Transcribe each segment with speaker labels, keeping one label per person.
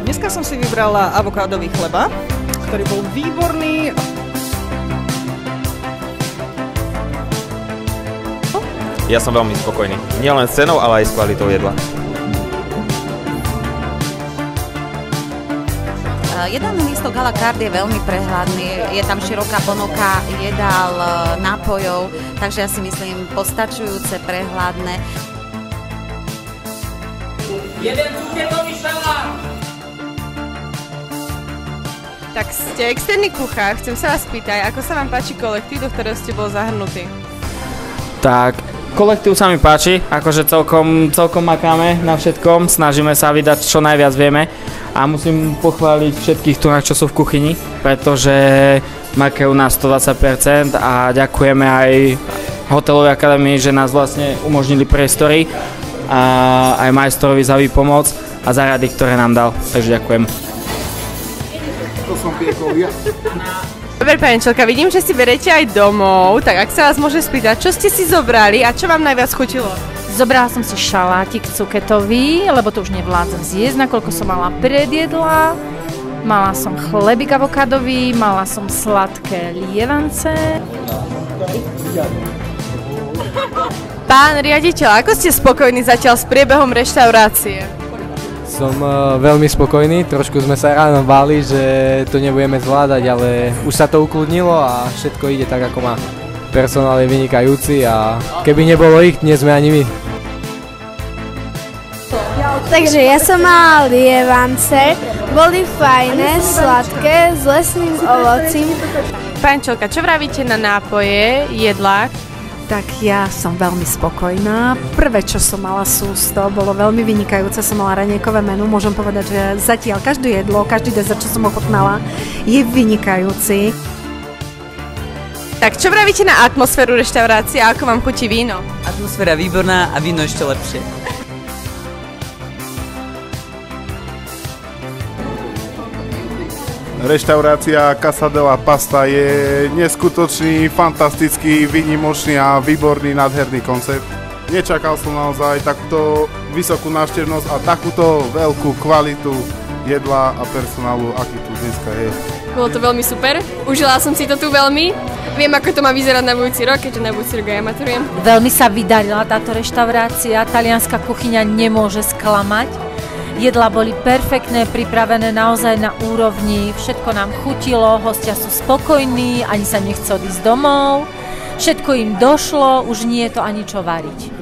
Speaker 1: Dneska som si vybrala avokádový chleba, ktorý bol výborný.
Speaker 2: Ja som veľmi spokojný. Nielen s cenou, ale aj s kvalitou jedla.
Speaker 3: Jedálne lístok à la carte je veľmi prehľadný, je tam široká ponuka jedál, nápojov, takže ja si myslím postačujúce, prehľadné.
Speaker 4: Jeden cuketový šalát!
Speaker 5: Tak ste externý kuchár, chcem sa vás spýtať, ako sa vám páči kolektív, do ktorého ste bol zahrnutý?
Speaker 6: Tak, kolektív sa mi páči, akože celkom makáme na všetkom, snažíme sa vydať čo najviac vieme a musím pochváliť všetkých tu, čo sú v kuchyni, pretože makajú na 120% a ďakujeme aj hotelovej akadémii, že nás vlastne umožnili priestory a aj majstorovi za výpomoc a za rady, ktoré nám dal, takže ďakujem.
Speaker 7: To som piekol ja.
Speaker 5: Dobre, pani Čelka, vidím, že si berete aj domov, tak ak sa vás môže spýtať, čo ste si zobrali a čo vám najviac chutilo?
Speaker 8: Zobrala som si šalátik cuketový, lebo to už nevládzem zjesť, nakoľko som mala predjedla. Mala som chlebík avokádový, mala som sladké lievance.
Speaker 5: Pán riaditeľ, ako ste spokojní zatiaľ s priebehom reštaurácie?
Speaker 9: Som veľmi spokojný, trošku sme sa ráno báli, že to nebudeme zvládať, ale už sa to ukludnilo a všetko ide tak, ako má. Personál je vynikajúci a keby nebolo ich, nie sme ani my.
Speaker 10: Takže ja som mala lievance, boli fajné, sladké, s lesným ovocím.
Speaker 5: Pani Čelka, čo vravíte na nápoje, jedlá?
Speaker 11: Tak ja som veľmi spokojná. Prvé, čo som mala sústo, bolo veľmi vynikajúce. Som mala raňajkové menu. Môžem povedať, že zatiaľ každé jedlo, každý dezert, čo som ochutnala, je vynikajúci.
Speaker 5: Tak čo vravíte na atmosféru reštaurácie a ako vám chutí víno?
Speaker 4: Atmosféra výborná a víno ešte lepšie.
Speaker 7: Reštaurácia Casa della Pasta je neskutočný, fantastický, výnimočný a výborný, nádherný koncept. Nečakal som naozaj takúto vysokú návštevnosť a takúto veľkú kvalitu jedla a personálu, aký tu dneska je.
Speaker 5: Bolo to veľmi super, užila som si to tu veľmi. Viem, ako to má vyzerať na budúci rok, keďže na budúci rok aj ja maturujem.
Speaker 8: Veľmi sa vydarila táto reštaurácia, talianska kuchyňa nemôže sklamať. Jedlá boli perfektné, pripravené naozaj na úrovni, všetko nám chutilo, hostia sú spokojní, ani sa nechce odísť domov. Všetko im došlo, už nie je to ani čo variť.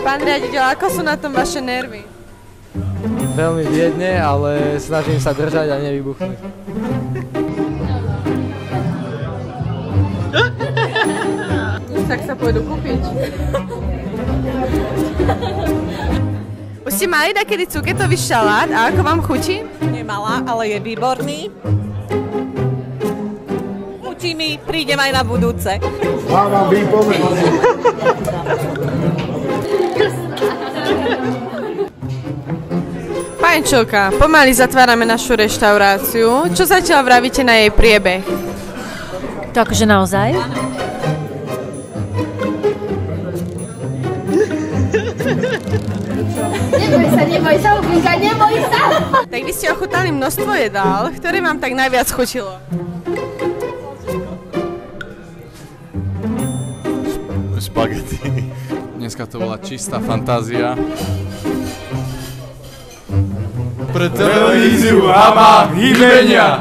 Speaker 5: Pán riaditeľ, ako sú na tom vaše nervy?
Speaker 9: Veľmi biedne, ale snažím sa držať a nevybuchnúť.
Speaker 5: Tak sa pôjdu kúpiť. Už ste mali takedy cuketový šalát a ako vám chutí?
Speaker 4: Nemala, ale je výborný. Chutí mi, prídem aj na budúce.
Speaker 7: Mám výpoveď.
Speaker 5: Pani Čelka, pomaly zatvárame našu reštauráciu. Čo zatiaľ vravíte na jej priebeh?
Speaker 8: Takže naozaj?
Speaker 10: Neboj sa, Lubinka, neboj sa!
Speaker 5: Tak vy ste ochutnali množstvo jedál, ktoré vám tak najviac chutilo?
Speaker 12: Špagety. Dneska to bola čistá fantázia. Pre televíziu a mám hýbenia!